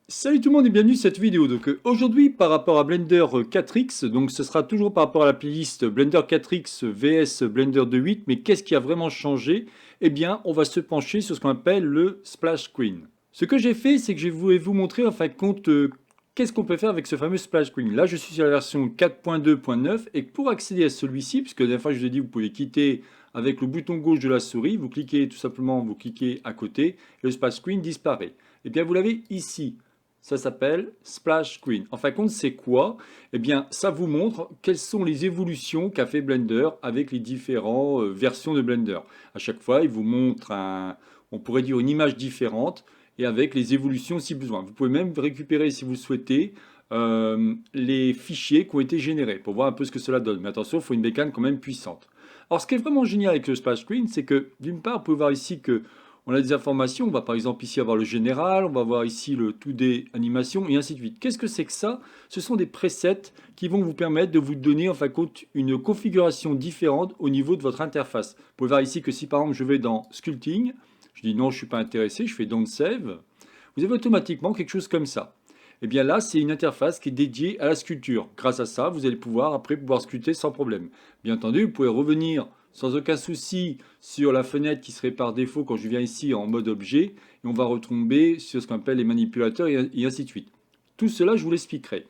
Salut tout le monde et bienvenue sur cette vidéo. Aujourd'hui par rapport à Blender 4X, donc ce sera toujours par rapport à la playlist Blender 4X vs Blender 2.8, mais qu'est-ce qui a vraiment changé? Eh bien, on va se pencher sur ce qu'on appelle le splash screen. Ce que j'ai fait, c'est que je vais vous montrer en fin de compte qu'est-ce qu'on peut faire avec ce fameux splash screen. Là, je suis sur la version 4.2.9 et pour accéder à celui-ci, puisque la dernière fois je vous ai dit, vous pouvez quitter avec le bouton gauche de la souris, vous cliquez tout simplement, vous cliquez à côté, et le splash screen disparaît. Eh bien, vous l'avez ici. Ça s'appelle Splash Screen. En fin de compte, c'est quoi? Eh bien, ça vous montre quelles sont les évolutions qu'a fait Blender avec les différentes versions de Blender. À chaque fois, il vous montre on pourrait dire une image différente et avec les évolutions si besoin. Vous pouvez même récupérer, si vous le souhaitez, les fichiers qui ont été générés pour voir un peu ce que cela donne. Mais attention, il faut une bécane quand même puissante. Alors, ce qui est vraiment génial avec le Splash Screen, c'est que d'une part, vous pouvez voir ici que on a des informations, on va par exemple ici avoir le général, on va voir ici le 2D animation et ainsi de suite. Qu'est-ce que c'est que ça? Ce sont des presets qui vont vous permettre de vous donner en fin de compte une configuration différente au niveau de votre interface. Vous pouvez voir ici que si par exemple je vais dans Sculpting, je dis non je ne suis pas intéressé, je fais Don't Save, vous avez automatiquement quelque chose comme ça. Et bien là, c'est une interface qui est dédiée à la sculpture. Grâce à ça, vous allez pouvoir après pouvoir sculpter sans problème. Bien entendu, vous pouvez revenir sans aucun souci sur la fenêtre qui serait par défaut quand je viens ici en mode objet et on va retomber sur ce qu'on appelle les manipulateurs et ainsi de suite. Tout cela, je vous l'expliquerai.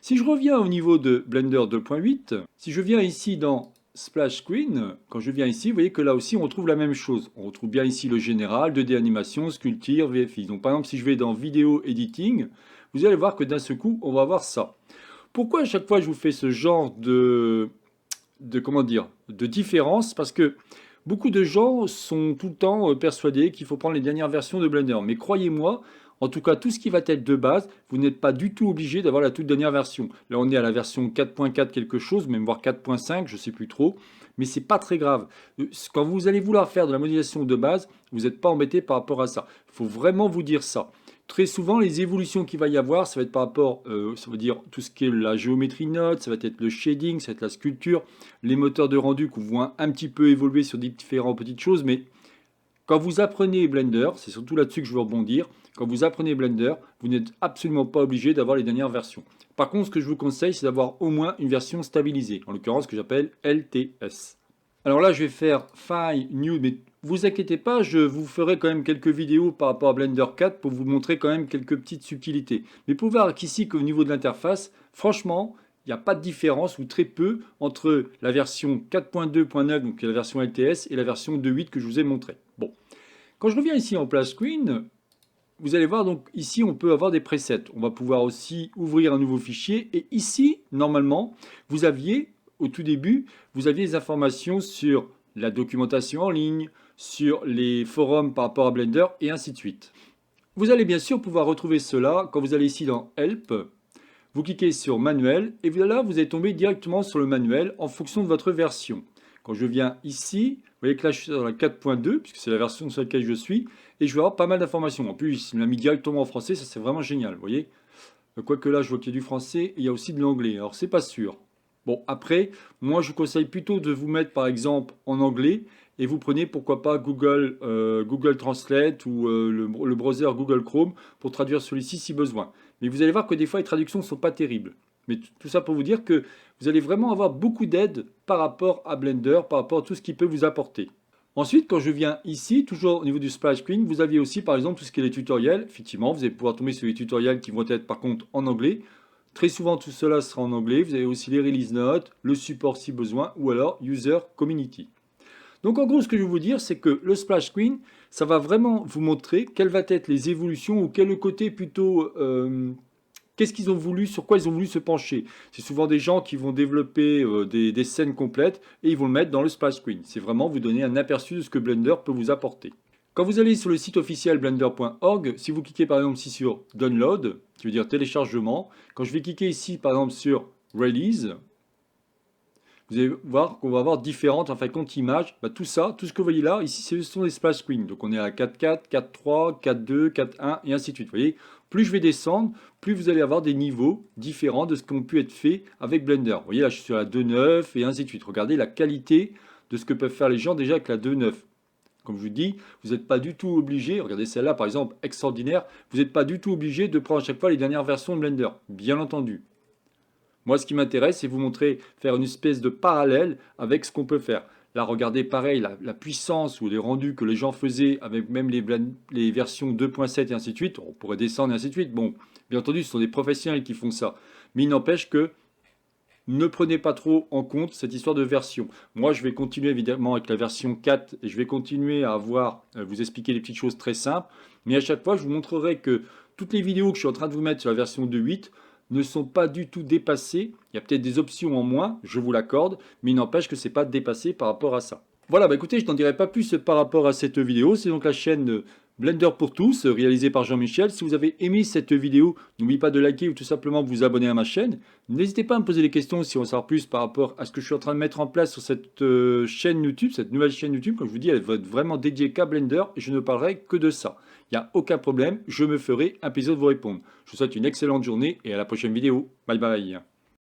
Si je reviens au niveau de Blender 2.8, si je viens ici dans Splash Screen, quand je viens ici, vous voyez que là aussi on retrouve la même chose. On retrouve bien ici le général, 2D animation, sculpture, VFX. Donc par exemple si je vais dans Vidéo Editing, vous allez voir que d'un seul coup on va avoir ça. Pourquoi à chaque fois je vous fais ce genre comment dire, de différence? Parce que beaucoup de gens sont tout le temps persuadés qu'il faut prendre les dernières versions de Blender. Mais croyez-moi, en tout cas, tout ce qui va être de base, vous n'êtes pas du tout obligé d'avoir la toute dernière version. Là, on est à la version 4.4 quelque chose, même voire 4.5, je ne sais plus trop. Mais c'est pas très grave. Quand vous allez vouloir faire de la modélisation de base, vous n'êtes pas embêté par rapport à ça. Il faut vraiment vous dire ça. Très souvent, les évolutions qu'il va y avoir, ça va être par rapport, ça veut dire tout ce qui est la géométrie note, ça va être le shading, ça va être la sculpture, les moteurs de rendu qu'on voit un petit peu évoluer sur différentes petites choses, mais quand vous apprenez Blender, c'est surtout là-dessus que je veux rebondir, quand vous apprenez Blender, vous n'êtes absolument pas obligé d'avoir les dernières versions. Par contre, ce que je vous conseille, c'est d'avoir au moins une version stabilisée, en l'occurrence ce que j'appelle LTS. Alors là, je vais faire File New, mais vous inquiétez pas, je vous ferai quand même quelques vidéos par rapport à Blender 4 pour vous montrer quand même quelques petites subtilités. Mais pour voir qu'ici, qu'au niveau de l'interface, franchement, il n'y a pas de différence ou très peu entre la version 4.2.9, donc la version LTS, et la version 2.8 que je vous ai montré. Bon, quand je reviens ici en Splash Screen, vous allez voir donc ici on peut avoir des presets. On va pouvoir aussi ouvrir un nouveau fichier et ici normalement vous aviez au tout début vous aviez des informations sur la documentation en ligne, sur les forums par rapport à Blender et ainsi de suite. Vous allez bien sûr pouvoir retrouver cela quand vous allez ici dans Help, vous cliquez sur Manuel et là vous allez tomber directement sur le manuel en fonction de votre version. Quand je viens ici, vous voyez que là je suis dans la 4.2 puisque c'est la version sur laquelle je suis et je vais avoir pas mal d'informations. En plus, il m'a mis directement en français, ça c'est vraiment génial, vous voyez. Quoique là, je vois qu'il y a du français et il y a aussi de l'anglais, alors c'est pas sûr. Bon, après, moi je vous conseille plutôt de vous mettre par exemple en anglais et vous prenez pourquoi pas Google Translate ou le browser Google Chrome pour traduire celui-ci si besoin. Mais vous allez voir que des fois les traductions ne sont pas terribles. Mais tout ça pour vous dire que vous allez vraiment avoir beaucoup d'aide par rapport à Blender, par rapport à tout ce qu'il peut vous apporter. Ensuite, quand je viens ici, toujours au niveau du splash screen, vous aviez aussi par exemple tout ce qui est les tutoriels. Effectivement, vous allez pouvoir tomber sur les tutoriels qui vont être par contre en anglais. Très souvent, tout cela sera en anglais. Vous avez aussi les release notes, le support si besoin, ou alors user community. Donc en gros, ce que je veux vous dire, c'est que le splash screen, ça va vraiment vous montrer quelles vont être les évolutions ou quel est le côté plutôt qu'est-ce qu'ils ont voulu, sur quoi ils ont voulu se pencher. C'est souvent des gens qui vont développer des scènes complètes et ils vont le mettre dans le splash screen. C'est vraiment vous donner un aperçu de ce que Blender peut vous apporter. Quand vous allez sur le site officiel blender.org, si vous cliquez par exemple ici sur Download, qui veut dire téléchargement, quand je vais cliquer ici par exemple sur Release, vous allez voir qu'on va avoir différentes en fin de compte images. Tout ça, tout ce que vous voyez là, ici ce sont les splash screens. Donc on est à 4.4, 4.3, 4.2, 4.1 et ainsi de suite. Vous voyez, plus je vais descendre, plus vous allez avoir des niveaux différents de ce qui ont pu être fait avec Blender. Vous voyez là, je suis sur la 2.9 et ainsi de suite. Regardez la qualité de ce que peuvent faire les gens déjà avec la 2.9. Comme je vous dis, vous n'êtes pas du tout obligé, regardez celle-là par exemple, extraordinaire, vous n'êtes pas du tout obligé de prendre à chaque fois les dernières versions de Blender, bien entendu. Moi, ce qui m'intéresse, c'est vous montrer, faire une espèce de parallèle avec ce qu'on peut faire. Là, regardez pareil, la puissance ou les rendus que les gens faisaient avec même les versions 2.7 et ainsi de suite. On pourrait descendre et ainsi de suite. Bon, bien entendu, ce sont des professionnels qui font ça. Mais il n'empêche que ne prenez pas trop en compte cette histoire de version. Moi, je vais continuer évidemment avec la version 4 et je vais continuer à vous expliquer des petites choses très simples. Mais à chaque fois, je vous montrerai que toutes les vidéos que je suis en train de vous mettre sur la version 2.8 ne sont pas du tout dépassées. Il y a peut-être des options en moins, je vous l'accorde, mais il n'empêche que ce n'est pas dépassé par rapport à ça. Voilà, bah écoutez, je n'en dirai pas plus par rapport à cette vidéo. C'est donc la chaîne Blender pour tous, réalisée par Jean-Michel. Si vous avez aimé cette vidéo, n'oubliez pas de liker ou tout simplement vous abonner à ma chaîne. N'hésitez pas à me poser des questions si on veut savoir plus par rapport à ce que je suis en train de mettre en place sur cette chaîne YouTube, cette nouvelle chaîne YouTube. Comme je vous dis, elle va être vraiment dédiée qu'à Blender et je ne parlerai que de ça. Il n'y a aucun problème, je me ferai un plaisir de vous répondre. Je vous souhaite une excellente journée et à la prochaine vidéo. Bye bye.